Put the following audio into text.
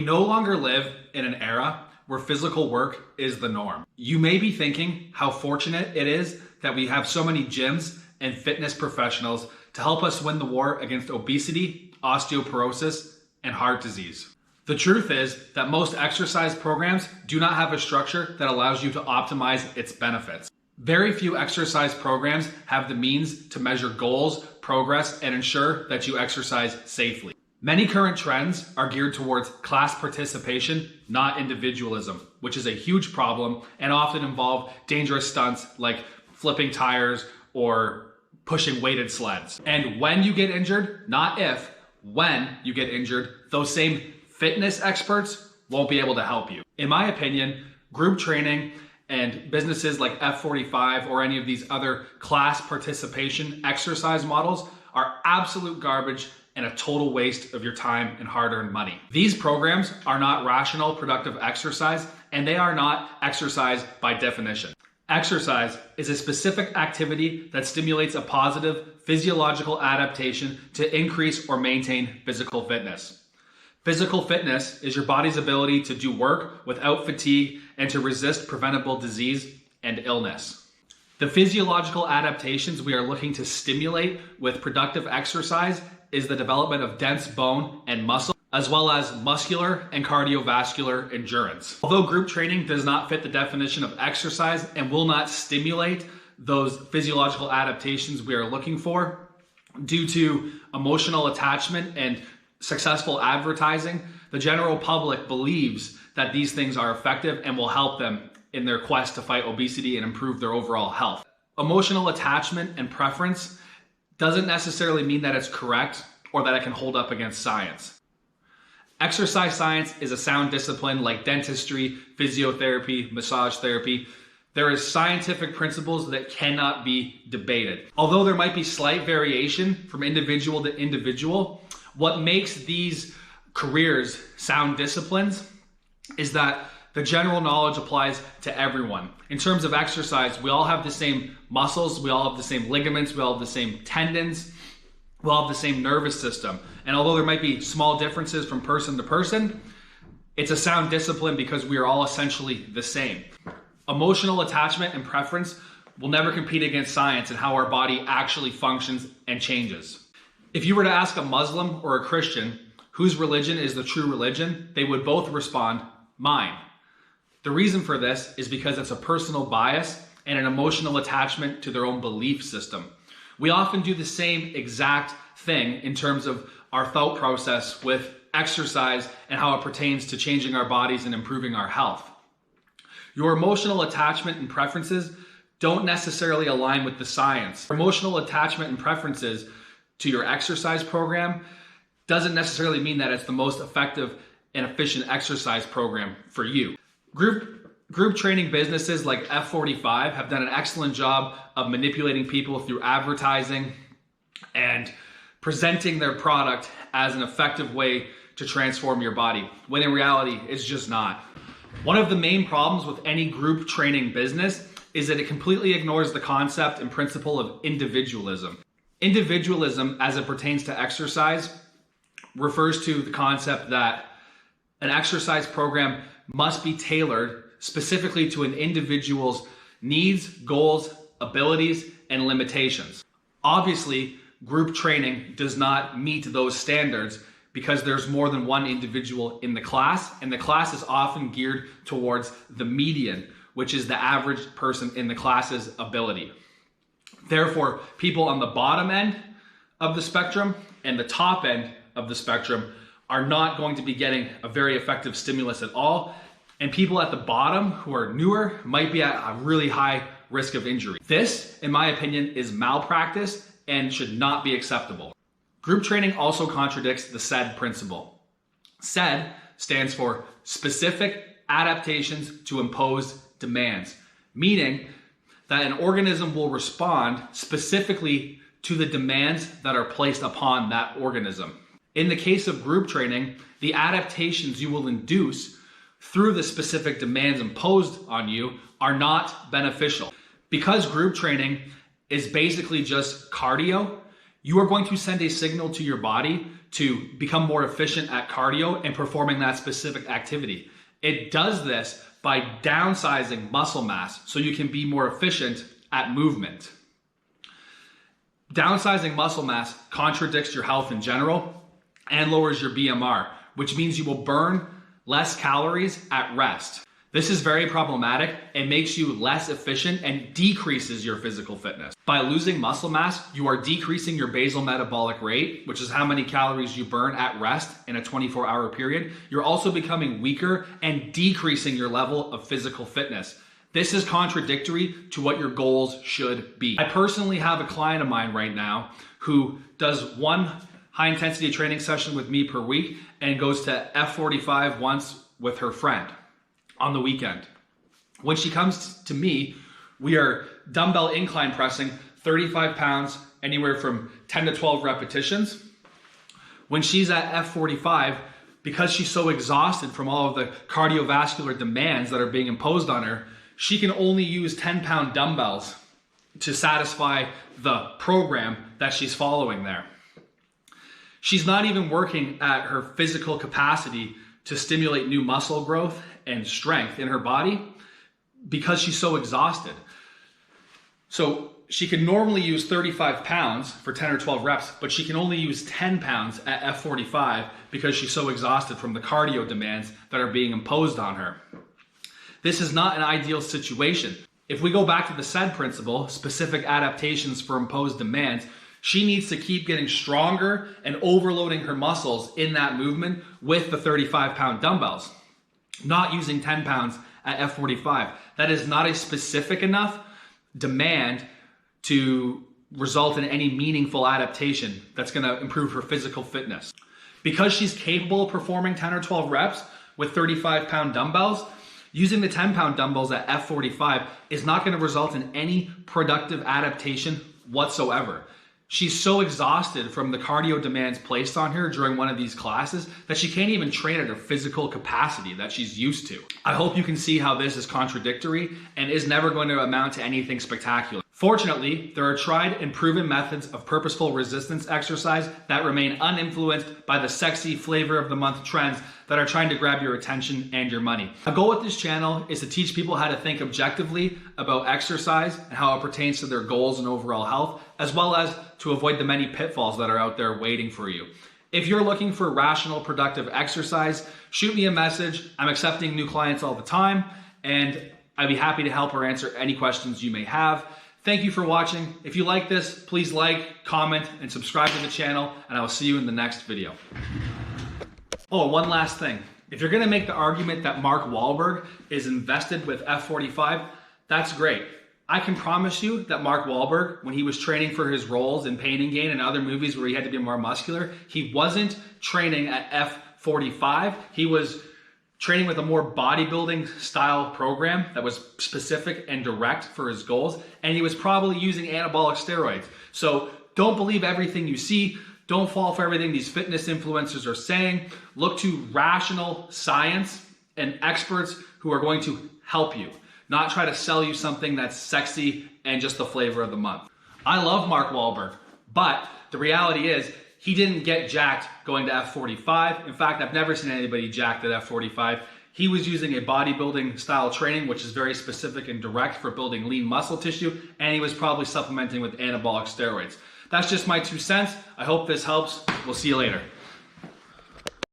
We no longer live in an era where physical work is the norm. You may be thinking how fortunate it is that we have so many gyms and fitness professionals to help us win the war against obesity, osteoporosis, and heart disease. The truth is that most exercise programs do not have a structure that allows you to optimize its benefits. Very few exercise programs have the means to measure goals, progress, and ensure that you exercise safely. Many current trends are geared towards class participation, not individualism, which is a huge problem and often involve dangerous stunts like flipping tires or pushing weighted sleds. And when you get injured, not if, when you get injured, those same fitness experts won't be able to help you. In my opinion, group training and businesses like F45 or any of these other class participation exercise models are absolute garbage and a total waste of your time and hard-earned money. These programs are not rational, productive exercise, and they are not exercise by definition. Exercise is a specific activity that stimulates a positive physiological adaptation to increase or maintain physical fitness. Physical fitness is your body's ability to do work without fatigue and to resist preventable disease and illness. The physiological adaptations we are looking to stimulate with productive exercise is the development of dense bone and muscle, as well as muscular and cardiovascular endurance. Although group training does not fit the definition of exercise and will not stimulate those physiological adaptations we are looking for, due to emotional attachment and successful advertising, the general public believes that these things are effective and will help them in their quest to fight obesity and improve their overall health. Emotional attachment and preference doesn't necessarily mean that it's correct or that it can hold up against science. Exercise science is a sound discipline like dentistry, physiotherapy, massage therapy. There is scientific principles that cannot be debated. Although there might be slight variation from individual to individual, what makes these careers sound disciplines is that the general knowledge applies to everyone. In terms of exercise, we all have the same muscles, we all have the same ligaments, we all have the same tendons, we all have the same nervous system. And although there might be small differences from person to person, it's a sound discipline because we are all essentially the same. Emotional attachment and preference will never compete against science and how our body actually functions and changes. If you were to ask a Muslim or a Christian whose religion is the true religion, they would both respond, mine. The reason for this is because it's a personal bias and an emotional attachment to their own belief system. We often do the same exact thing in terms of our thought process with exercise and how it pertains to changing our bodies and improving our health. Your emotional attachment and preferences don't necessarily align with the science. Emotional attachment and preferences to your exercise program doesn't necessarily mean that it's the most effective and efficient exercise program for you. Group training businesses like F45 have done an excellent job of manipulating people through advertising and presenting their product as an effective way to transform your body, when in reality, it's just not. One of the main problems with any group training business is that it completely ignores the concept and principle of individualism. Individualism, as it pertains to exercise, refers to the concept that an exercise program must be tailored specifically to an individual's needs, goals, abilities, and limitations. Obviously, group training does not meet those standards because there's more than one individual in the class, and the class is often geared towards the median, which is the average person in the class's ability. Therefore, people on the bottom end of the spectrum and the top end of the spectrum are not going to be getting a very effective stimulus at all. And people at the bottom who are newer might be at a really high risk of injury. This, in my opinion, is malpractice and should not be acceptable. Group training also contradicts the SAID principle. SAID stands for specific adaptations to impose demands, meaning that an organism will respond specifically to the demands that are placed upon that organism. In the case of group training, the adaptations you will induce through the specific demands imposed on you are not beneficial. Because group training is basically just cardio, you are going to send a signal to your body to become more efficient at cardio and performing that specific activity. It does this by downsizing muscle mass so you can be more efficient at movement. Downsizing muscle mass contradicts your health in general and lowers your BMR, which means you will burn less calories at rest. This is very problematic and makes you less efficient and decreases your physical fitness. By losing muscle mass, you are decreasing your basal metabolic rate, which is how many calories you burn at rest in a 24-hour period. You're also becoming weaker and decreasing your level of physical fitness. This is contradictory to what your goals should be. I personally have a client of mine right now who does one high-intensity training session with me per week and goes to F45 once with her friend on the weekend. When she comes to me, we are dumbbell incline pressing 35 pounds, anywhere from 10 to 12 repetitions. When she's at F45, because she's so exhausted from all of the cardiovascular demands that are being imposed on her, she can only use 10-pound dumbbells to satisfy the program that she's following there. She's not even working at her physical capacity to stimulate new muscle growth and strength in her body because she's so exhausted. So she can normally use 35 pounds for 10 or 12 reps, but she can only use 10 pounds at F45 because she's so exhausted from the cardio demands that are being imposed on her. This is not an ideal situation. If we go back to the SAID principle, specific adaptations for imposed demands, she needs to keep getting stronger and overloading her muscles in that movement with the 35-pound dumbbells, not using 10 pounds at F45. That is not a specific enough demand to result in any meaningful adaptation that's going to improve her physical fitness. Because she's capable of performing 10 or 12 reps with 35-pound dumbbells, using the 10-pound dumbbells at F45 is not going to result in any productive adaptation whatsoever. She's so exhausted from the cardio demands placed on her during one of these classes that she can't even train at her physical capacity that she's used to. I hope you can see how this is contradictory and is never going to amount to anything spectacular. Fortunately, there are tried and proven methods of purposeful resistance exercise that remain uninfluenced by the sexy flavor of the month trends that are trying to grab your attention and your money. A goal with this channel is to teach people how to think objectively about exercise and how it pertains to their goals and overall health, as well as to avoid the many pitfalls that are out there waiting for you. If you're looking for rational, productive exercise, shoot me a message. I'm accepting new clients all the time, and I'd be happy to help or answer any questions you may have. Thank you for watching. If you like this, please like, comment, and subscribe to the channel, and I will see you in the next video. Oh, one last thing. If you're gonna make the argument that Mark Wahlberg is invested with F45, that's great. I can promise you that Mark Wahlberg, when he was training for his roles in Pain and Gain and other movies where he had to be more muscular, he wasn't training at F45. He was training with a more bodybuilding style program that was specific and direct for his goals, and he was probably using anabolic steroids. So don't believe everything you see. Don't fall for everything these fitness influencers are saying. Look to rational science and experts who are going to help you, not try to sell you something that's sexy and just the flavor of the month. I love Mark Wahlberg, but the reality is he didn't get jacked going to F45. In fact, I've never seen anybody jacked at F45. He was using a bodybuilding style training, which is very specific and direct for building lean muscle tissue, and he was probably supplementing with anabolic steroids. That's just my 2 cents. I hope this helps. We'll see you later.